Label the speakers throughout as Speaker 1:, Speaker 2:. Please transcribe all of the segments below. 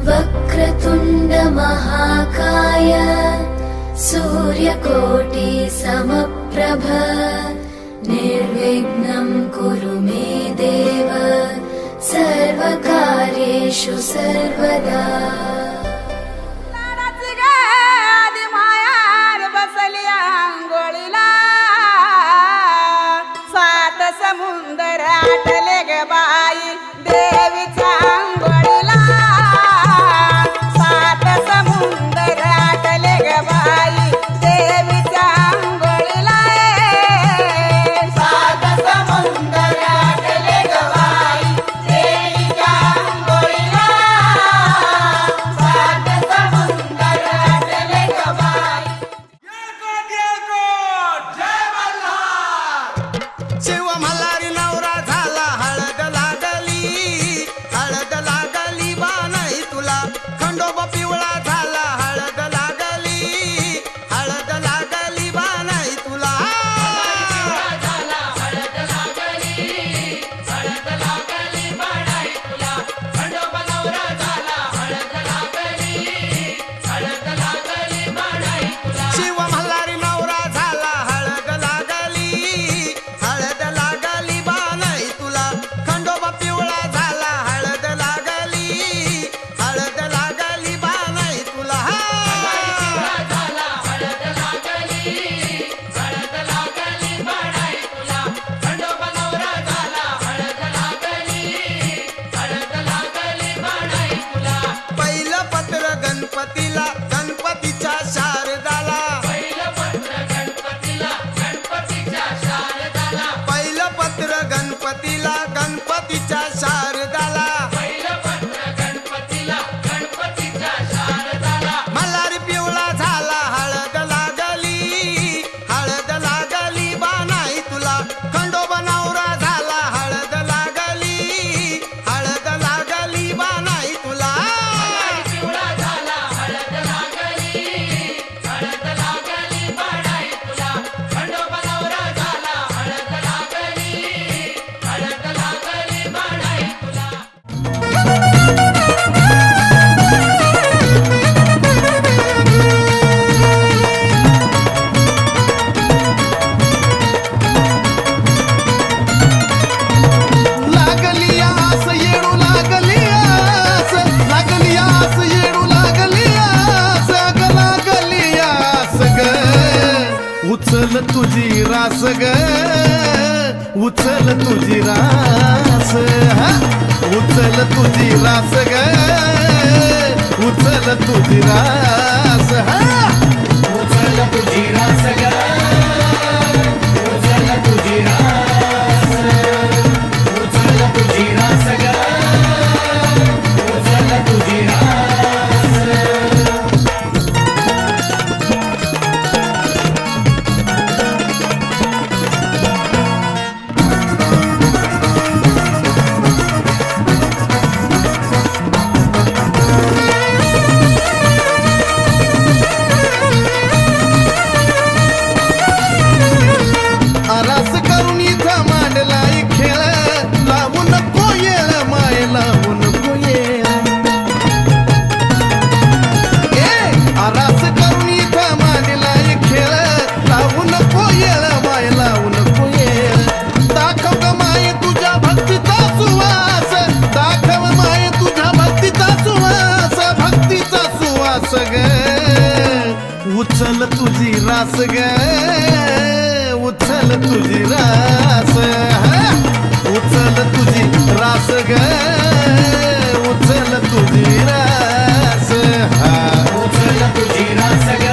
Speaker 1: वक्रतुंड महाकाय सूर्यकोटि समप्रभ निर्विघ्नं कुरु मे देव सर्वकार्येषु सर्वदा।
Speaker 2: समुंदर आटले ग बाई देवीच्या अंघोळीला, सात समुंदर आटले ग बाई देवीच्या अंघोळीला, सात समुंदर आटले ग बाई देवीच्या अंघोळीला, सात समुंदर आटले ग बाई।
Speaker 3: जय मल्हार। शिव मल्हारी नवरा झाला हळद लागली, हळद लागली बा नाही तुला, खंडोबा पिवळा झाला हळद लागली, हळद लागली बा नाही तुला, हळद लागली, हळद लागली बा नाही तुला, खंडोबा नवरा झाला हळद लागली, हळद लागली बा नाही तुला। शिव मल्हारी नवरा झाला हळद लागली, हळद लागली बा नाही तुला, खंडोबा पिवळा झाला हळद लागली, हळद लागली बा नाही तुला, हळद लागली, हळद लागली बा नाही तुला, खंडोबा नवरा झाला हळद लागली, हळद लागली बा नाही तुला। पहिलं पत्र गणपतीला गणपतीच्या शारदाला, पहिलं पत्र गणपतीला गणपतीच्या शारदाला, पहिलं पत्र गणपतीला गणपतीच्या शारदाला, पहिलं पत्र गणपतीला गणपतीच्या शारदाला। मल्हारी पिवळा झाला हळद लागली, हळद लागली बा नाही तुला, खंडोबा नवरा झाला हळद लागली, हळद लागली बा नाही तुला, पिवळा झाला हळद लागली, हळद लागली बा नाही तुला, खंडोबा नवरा झाला हळद लागली, हळद लागली बा नाही तुला। लागली आस येडू लागली आस, लागली आस येडू लागली आस, ग लागली आस ग, उचल तुझी रास ग, उचल तुझी रास, हा उचल तुझी रास ग, उचल तुझी रास, हा उचल तुझी रास ग, उचल तुझी रास, उचल तुझी रास ग, उचल तुझी रास। आरास करून इथं मांडलाय खेळ, लावू नको येळ माय लावू नको येळ, आरास करून इथं मांडलाय खेळ, लावू नको येळ माय लावू नको येळ, दाखव ग माय तुझ्या भक्तीचा सुवास, दाखव माय तुझ्या भक्तीचा सुवास, भक्तीचा सुवास ग, उचल तुझी रास ग, उचल तुझी रास, हा उचल तुझी रास ग, उचल तुझी रास, हा उचल तुझी रास ग,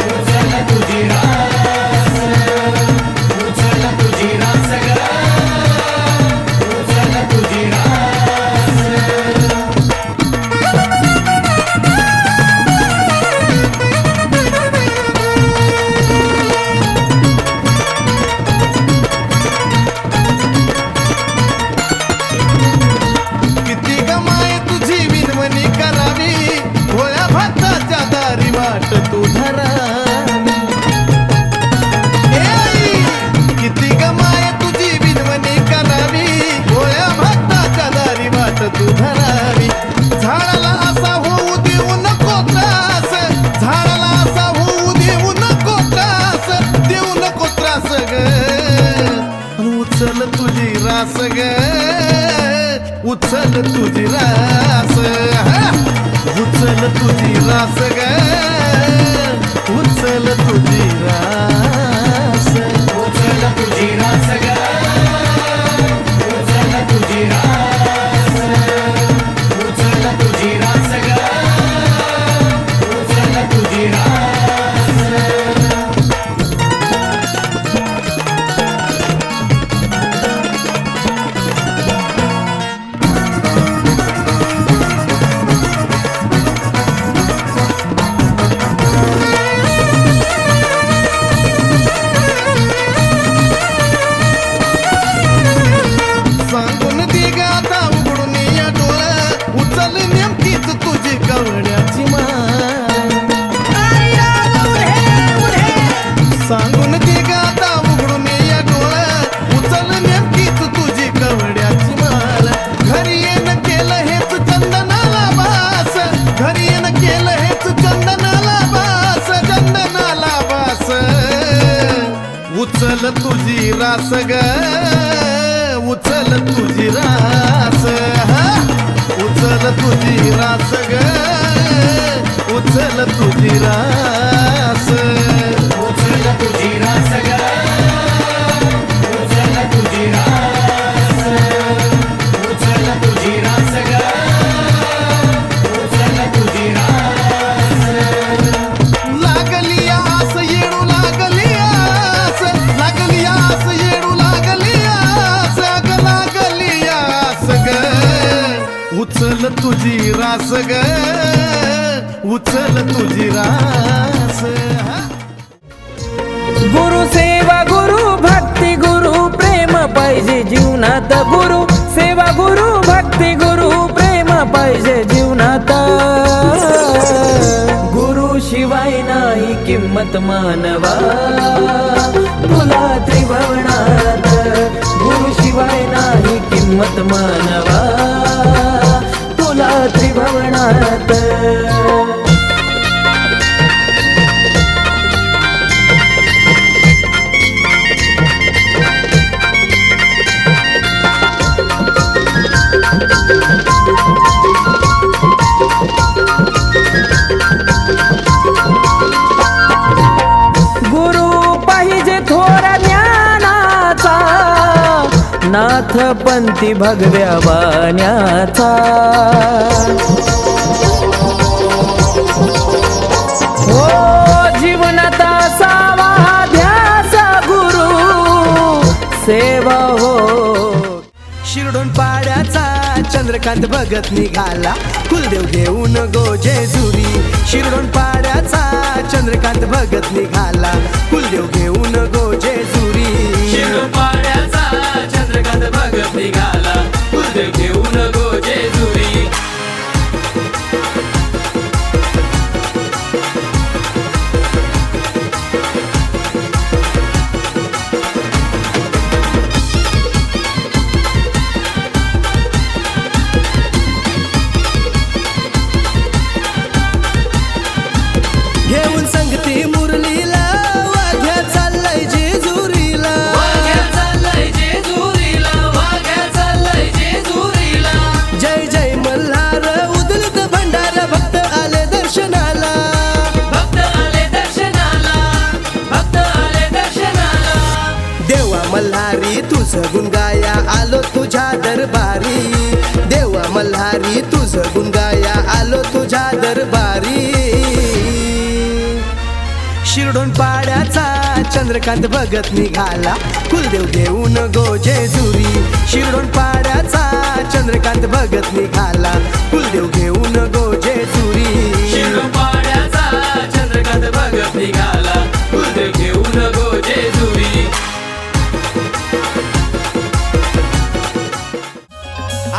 Speaker 3: उचल तुझी रास, उचल तुझी रास ग, उचल तुझी रास। किती ग माय रास हा. उचल तुझी रास ग उचल तुझी रास
Speaker 2: उचल तुझी रास ग उचल तुझी रास उचल तुझी रास ग उचल तुझी रास
Speaker 3: सांगून दे ग आता उघडून या डोळं उचल नेमकीच तुझी कवड्याची माळ सांगून दे ग आता उघडून या डोळं उचल नेमकीच तुझी कवड्याची माळ घरी येणं केलं हेच चंदनाला बास घरी येणं केलं हेच चंदनाला बास उचल तुझी रास ग उचल तुझी रास हा. उचल तुझी रास ग उचल तुझी रास
Speaker 2: उचल तुझी रास ग उचल तुझी रास उचल तुझी रास ग उचल तुझी रास
Speaker 3: लागली आस येडू लागली आस लागली आस येडू लागली आस ग लागली आस ग उचल तुझी रास ग उचल तुझी रास हा.
Speaker 4: गुरु सेवा गुरु भक्ती गुरु प्रेम पाहिजे जीवनात गुरु सेवा गुरु भक्ती गुरु प्रेम पाहिजे जीवनात गुरु शिवाय नाही किंमत मानवा तुला त्रिभुवनात गुरु शिवाय नाही किंमत मानवा तुला त्रिभुवनात गुरु पाहिजे थोरा ज्ञानाचा नाथ पंथी भगव्या वाण्याचा हो जीवनात असावा ध्यास गुरु सेवा हो
Speaker 5: शिरडोन पाड्याचा चंद्रकांत भगत निघाला कुलदेव घेऊन गोजेजुरी शिरडोन पाड्याचा चंद्रकांत भगत निघाला कुलदेव घेऊन गोजेजुरी
Speaker 2: शिरोपाड्याचा चंद्रकांत भगत निघाला कुलदेव घेऊन गोजेजुरी
Speaker 5: घेऊन संगती मुरलीला वाघ्या चाललाय जेजुरीला
Speaker 2: वाघ्या चाललंय जेजुरीला वाघ्या चाललंय जेजुरीला
Speaker 5: जय जय मल्हार उदलित भंडार भक्त आले दर्शनाला
Speaker 2: भक्त आले दर्शनाला भक्त आले दर्शनाला
Speaker 5: देवा मल्हारी तुझं गुण गाया आलो तुझ्या दरबारी देवा मल्हारी तुझं गुण गाया आलो तुझ्या दरबारी शिरडोन पाड्याचा चंद्रकांत भगत निघाला कुलदेव घेऊन गोजेजुरी शिरडोन पाड्याचा चंद्रकांत भगत निघाला कुलदेव घेऊन गोजेजुरी
Speaker 2: शिरोपाड्याचा चंद्रकांत भगत निघाला कुलदेव घेऊन गोजेजुरी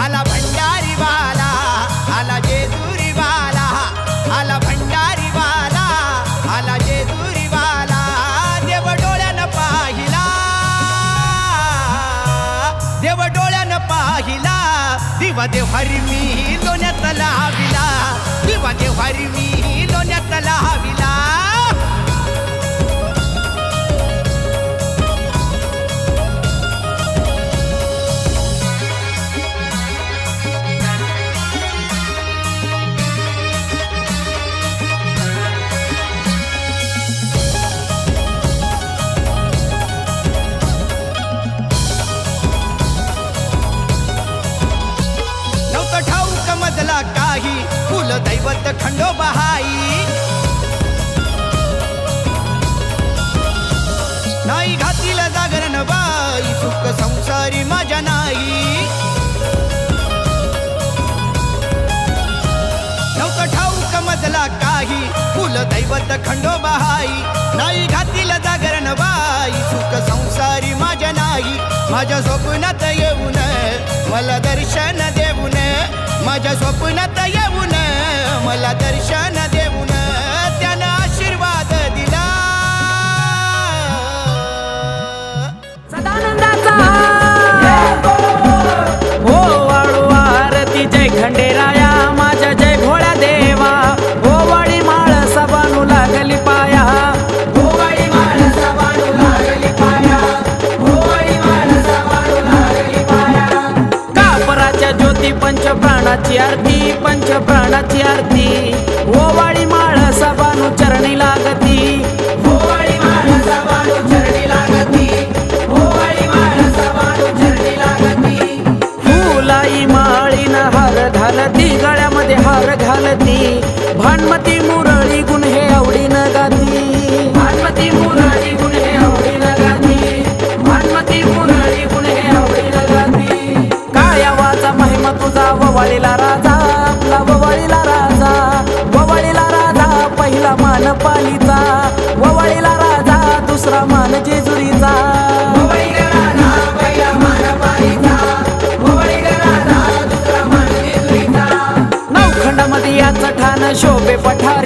Speaker 5: आला भंडारी वाला आला जेजुरी वाला आला भंडारी वाला आला जेजुरी वाला देव डोळ्यानं पाहिला देव डोळ्यानं पाहिला दिवा देव हरी मी लोण्यात लाविला दिवा देव हरी मी लोण्यात लाविला
Speaker 6: दैवत खंडोबाई नाही घातील जागरण बाई सुख संसारी माझ्या नाही माझ्या स्वप्नात येऊन मला दर्शन देऊन माझ्या स्वप्नात येऊन मला दर्शन देऊन त्यानं आशीर्वाद दिला
Speaker 4: सदानंदाचा हो वाळू आरती जय खंडेराया माझ्या जय भोळ्या देवा हो वाळी माळ सबानू लागली पाया हो वाळी माळ सबानू लागली पाया हो वाळी माळ सबानू लागली पाया कापराच्या ज्योती पंच प्राणाची आरती पंच प्राणाची आरती हो वाळी माळ सबानू चरणी लागती हो वाळी माळ सबानू चरणी लागती हो वाळी माळ सबानू चरणी लागती फुलाई माळीन हार घालती गळ्यामध्ये हार घालती भानमती मुरळी गुण हे आवडीनं गाती भानमती मुरळी गुण हे आवडीनं गाती भानमती मुरळी गुण हे आवडीनं गाती काय आवाजा महिमा तुझा ववाळीला राजा आपला ववाळीला राजा ववाळीला राजा पहिला मान पालीचा ववाळीला राजा दुसरा मान जेजुरीचा ववाळीला राजा पहिला मान पालीचा ववाळीला राजा दुसरा मान जेजुरीचा नवखंडामध्ये याचं ठाण शोभे पठार